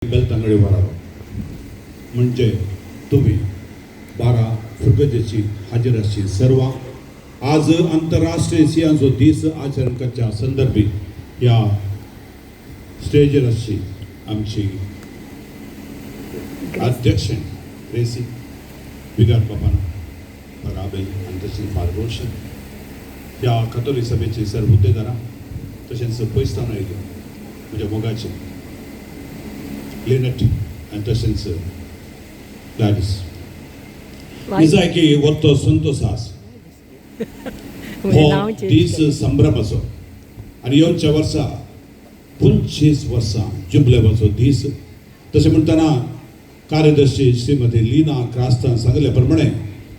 बेलतांगडी भरावं म्हणजे तुम्ही 12 फुरगजेची हाजिराची सर्व आज आंतरराष्ट्रीय सियांचो दीस आचरण करच्या संदर्भी या स्टेजर अशी आमची अध्यक्ष रेसी विगार बाबान पराबेल आणि तसेच मार्गदर्शन या कथोलिक सभेचे सर्व हुद्देदारां तसेच पयस्तान आयिल्ले म्हणजे मोगाचे लेनट आणि तसेच लॅडीज निजायकी वरतो संतोष आस हो दीस संभ्रम असो आणि येवच्या वर्सा 25 वर्सां जुबलेबाचो दीस तशें म्हणटना कार्यदर्शी श्रीमती लीना क्रास्तान सांगले प्रमाणे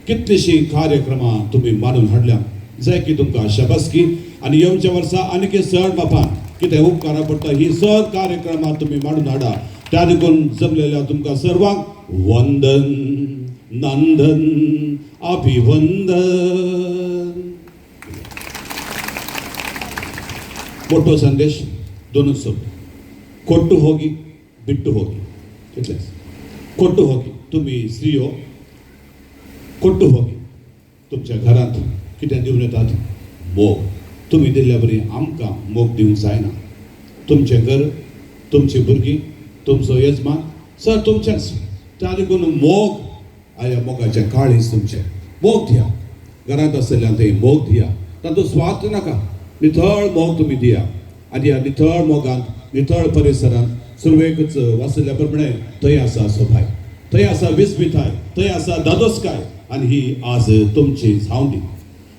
कितलीशी कार्यक्रमां तुम्ही मानून हाडल्या जाय की तुमकां शाबासकी आणि येवच्या वर्सा आनीक चड बापान कितें उपकारा पडटा ही चड कार्यक्रमां तुम्ही मानून हाडा त्या देखून जमलेल्या तुमकां सर्वांक वंदन नंदन अभिवंदन. मोठो संदेश दोनच शब्द कोट्टू होगी बिट्टू होगी इतलेंच. कोट्टू होगी तुम्ही स्त्रियो कोट्टू होगी तुमच्या घरात कितें दिवन येतात मोग तुम्ही दिल्ल्या बरी आमकां मोग दिवंक जायना. तुमचें घर तुमची भुरगीं तुमचो यजमान सर तुमचेंच त्या देखून मोग आया मोगाचे काळीज तुमचे मोग दिया घरात आसलेल्यान ते मोग दिया तातूंत स्वार्थ नाका नितळ मोग तुम्ही दिया आनी ह्या नितळ मोगांत नितळ परिसरांत सुरवेकच वाचल्या प्रमाणे थंय आसा सोभाय थंय आसा विस्मिताय थंय आसा दादोसकाय आनी ही आज तुमची जावंदी.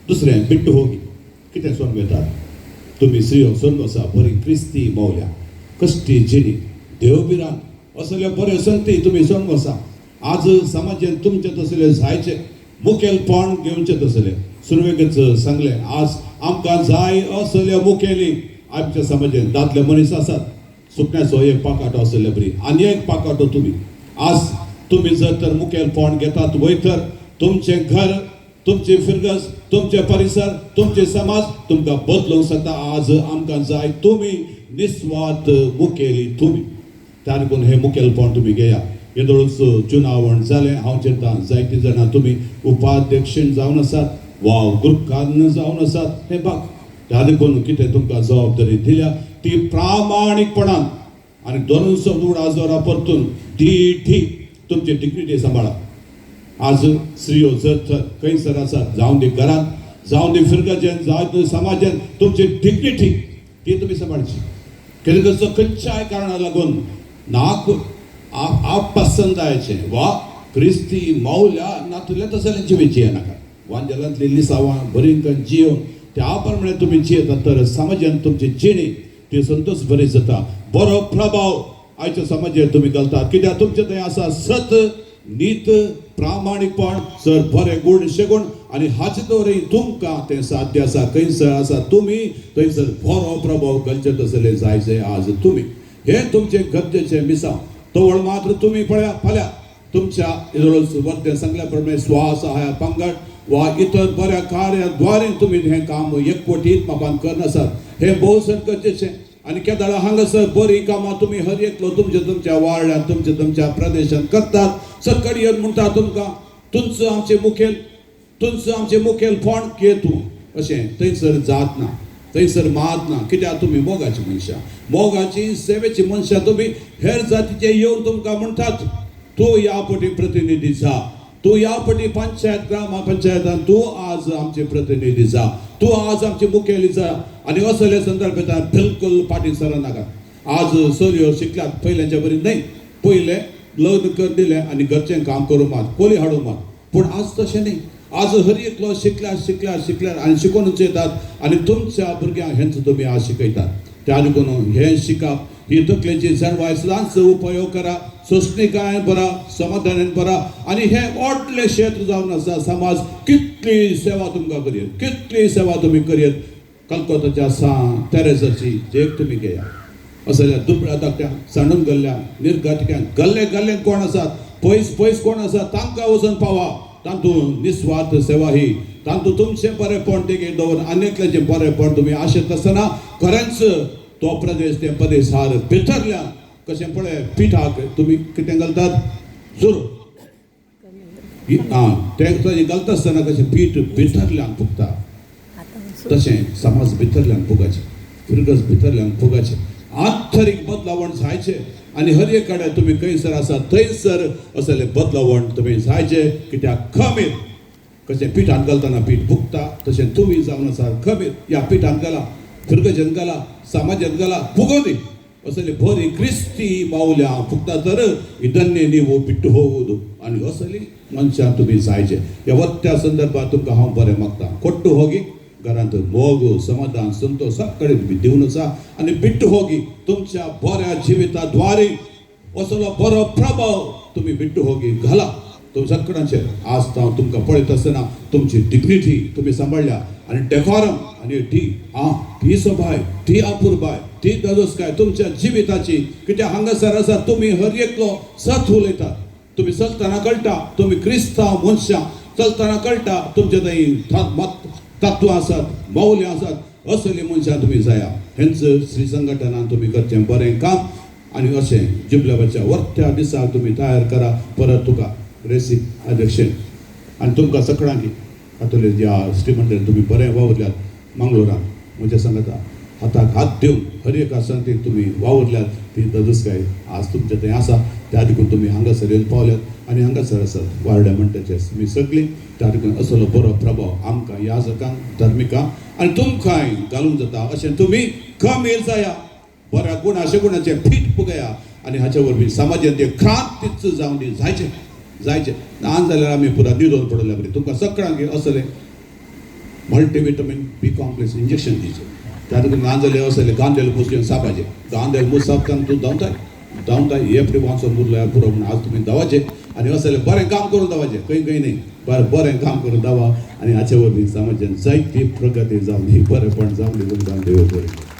दुसरें बिट्टू होगी कितें सोन वेतात तुम्ही स्त्रियो सोन वसा बरी क्रिस्ती मौल्या कश्टी जिणी देवबिरान असले बरे संती तुम्ही सोन वसा. आज समाजान तुमचे तसले जायचे मुखेलपण घेवचे तसले सुरवेगच सांगले आज आमकां जाय असले मुखेली आमच्या समाजान दादले मनीस आसात सुकण्याचो एक पाकाटो आसले बरी आनी एक पाकाटो तुम्ही आज तुम्ही जर तर मुखेलपण घेतात वयतर तुमचे घर तुमचे फिरगस तुमचे परिसर तुमचे समाज तुमकां बदलूंक शकता. आज आमकां जाय तुम्ही निस्वार्थ मुखेली तुम्ही त्या देखून हे मुखेलपण तुम्ही घेया. येदोळूच चुनावण जालें हांव चिंता जायतीं जाणां तुम्ही उपाध्यक्षीण जावन आसात वा ग्रुप कार्न जावन आसात हे बाग त्या देखून कितें तुमकां जबाबदारी दिल्या ती प्रामाणीकपणान आनी दोन शब्द आजोरा परतून धी तुमची डिग्निटी सांबाळा. आज स्त्रियो जर खंयसर आसात जावं दी घरांत जावं दी फिरगजेन जावं दी समाजान तुमची डिग्निटी ती तुमी सांबाळची. कितें खंयच्याय कारणाक लागून नाक आप पसंद आयचे वा क्रिस्ती मौल्या नातुले तसले जिवेची नाका वांजेलांतली लिसावां बरींकन जियोन त्या प्रमाणे तुम्ही जियेतात तर समाजान तुमची जिणी ती संतोष बरी जाता बरो प्रभाव आयच्या समाजान तुम्ही घालतात कित्याक तुमचे थंय आसा सत नीत प्रामाणीकपण सर बरे गुण शेगूण आणि हाचे दवरी तुमकां तें साध्य आसा खंयसर आसा तुम्ही थंयसर बरो प्रभाव घालचे तसले जायचे. आज तुम्ही हे तुमचे गरजेचे मिसांव तवळ मात्र तुम्ही पळया फाल्यां तुमच्या वर्ते सांगल्या प्रमाणे स्वसहाय पंगड वा इतर बऱ्या कार्याद्वारे तुम्ही हे काम एकवटीत मापान करनासात हे भोवसर गरजेचे. आणि केदाळा हांगासर बरी कामां तुम्ही हर एकलो तुमच्या वाड्यात तुमच्या प्रदेशात करतात सकडी येवन म्हणटा तुमकां तुमचो आमचे मुखेलपण घे तूं अशें थंयसर जात ना थंयसर मात ना कित्याक तुम्ही मोगाची मनशां मोगाची सेवेची मनशां तुम्ही हेर जातीचे येवन तुमकां म्हणटात तूं ह्या पटी प्रतिनिधी जा तूं ह्या पटी पंचायत ग्रामपंचायतान तूं आज आमचे प्रतिनिधी जा तूं आज आमचे मुखेली जा. आणि असले संदर्भात बिलकुल फाटीं सरनाका. आज चलयो शिकल्यात पयल्याच्या बरी न्हय पयले लग्न कर दिले आनी घरचें काम करूं मात कोली हाडूं मात पूण आज तशें न्हय. आज हर एकलो शिकल्यार आनी शिकूनच येतात आनी तुमच्या भुरग्यांक हेंच तुमी आज शिकयतात. त्या देखून हे शिकप ही तकलेची जणवाय सदांच उपयोग करा सोंसणीकायेन बरा समाधानान बरा आनी हे व्हडलें क्षेत्र जावन आसा समाज कितली सेवा तुमकां करीत कितली सेवा तुमी करीत. कलकत्ताच्या तेरेसाची जेक तुम्ही घेया असल्या दुबळ्या धाकट्यांक सांडून गेल्ल्या निर्गतिक्यांक गल्ले कोण आसात पयस कोण आसात तांकां वचून पावा तातूंत निस्वार्थ सेवा ही तातूंत तुमचें बरेंपण तेगे दवर आनीकल्याचें बरेंपण तुमी आशेत आसतना खरेंच तो प्रदेश ते परिसर भितरल्या कशें पळय पिठाक तुमी कितें घालतात सुरू तें घालता आसतना कशें पीठ भितरल्यान फुगता तशें समाज भितरल्यान फुगाचें फिरगस भितरल्यान फुगाचें आंतरीक बदलावण जायचें आनी हर एक कडेन तुमी खंयसर आसा थंयसर असलें बदलावण तुमी जायचें कित्याक खमीर कशें पिठांत घालतना पीठ फुगता तशें तुमी जावन आसा खमीर ह्या पिठांत घाला फिरगजेंत घाला समाजांत घाला फुगोदी असली बरी क्रिस्ती बावल्या फुगता तर ಇದನ್ನೇ ನೀವು ಬಿಟ್ಟು ಹೋಗುವುದು आणि असली मनशां तुम्ही जायचे ह्या वत्त्या संदर्भात तुमकां हांव बरें मागता ಕೊಟ್ಟು ಹೋಗಿ घरांत मोग समाधान संतोष सगळे तुम्ही दिवन आसा आनी बिट्टू होगी तुमच्या बऱ्या जिविताद्वारे असलो बरो प्रभाव तुम्ही बिट्टू होगी घाला तुमच्या सगळ्यांचेर आज हांव तुमकां पळयत आसतना तुमची डिग्निटी तुम्ही सांबाळल्या आणि डेकोरम आणि ती सोबाय ती आपुरबाय ती दजोसकाय तुमच्या जिविताची कित्याक हांगासर आसा तुम्ही हर एकलो सत उलयतात तुम्ही चलतना कळटा तुम्ही क्रिस्तांव मनशां चलतना कळटा तुमचे थंय तत्व आसात मौल्य आसात असली मनशां तुम्ही जाया हेंच श्री संघटनान तुम्ही करचें बरें काम आनी अशें जिबल्याच्या वर्त्या दिसाक तुम्ही तयार करा परत तुका रेसी अध्यक्षेन आनी तुमकां सगळ्यांक हातूंतले ह्या श्रीमंडळान तुम्ही बरें वावरल्यात मंगळुरान म्हज्या सांगाता हाताक हात दिवन हर एका संतीक तुम्ही वावरल्यात ती दजसकाय आज तुमच्या थंय आसा त्या देखून तुम्ही हांगासर येवन पावल्यात आनी हांगासर आसात वारड्या म्हणटाचे तुमी सगळीं त्या देखून असलो बरो प्रभाव आमकां याजकांक धर्मिकांक आनी तुमकांय घालूंक जाता अशें तुमी खमीर जाया बऱ्या गुणाचे गुणाचें पीठ पुगया आनी हाचे वरवीं समाजांत एक क्रांतीच जावन दी जायचें नान जाल्यार आमी पुरा न्हिदोन पडल्या बरी तुमकां सगळ्यांक असलें मल्टीविटामीन बी कॉम्प्लेक्स इंजेक्शन दिवचें त्या देखून नान जाल्यार असलें गांदेल मुसलें सापाचें गांदेल मूस सापताना तूं धांवताय एफडी वांचो मुरल्यार पुरो म्हणून आज तुमी धांवाचें आनी असलें बरें काम करून धांवाचें खंय न्ही बरें काम करून धांवा आनी हाचे वरवीं समाजांत जायती प्रगती जावन ही बरेंपण जावन तुमकां देव बरें